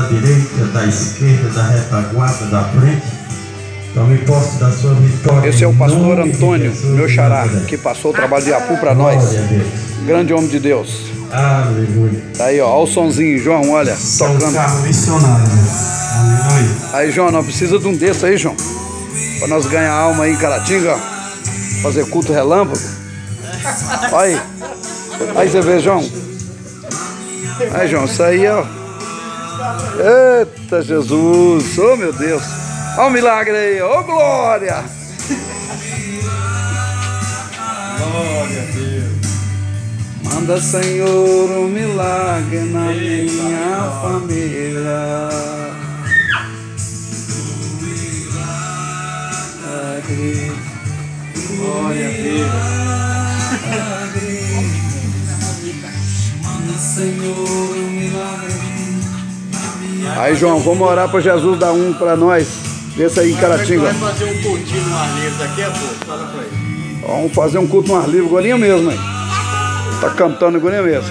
da direita, da esquerda, da retaguarda, da frente. Tome posse da sua vitória. Esse é o pastor Antônio, meu xará, que passou o trabalho de Apu para nós. Grande homem de Deus. Aleluia. Tá aí, ó, olha o sonzinho, João, olha, tocando. Carro missionário. Aleluia. Aí, João, nós precisamos de um desse aí, João. Pra nós ganhar alma aí em Caratinga, ó. Fazer culto relâmpago. Olha aí. Aí você vê, João. Aí, João, isso aí, ó. Eita, Jesus. Oh, meu Deus. Olha o milagre aí, ó. Oh, glória. Glória a Deus. Manda, Senhor, um milagre na minha família. Glória a Deus. Senhor, um milagre. Aí, João, vamos orar para Jesus dar um para nós. Desse aí em Caratinga. Vai fazer um cultinho no ar livre daqui a pouco. Fala pra ele. Vamos fazer um culto no ar livre agora mesmo, hein? Tá cantando agora mesmo.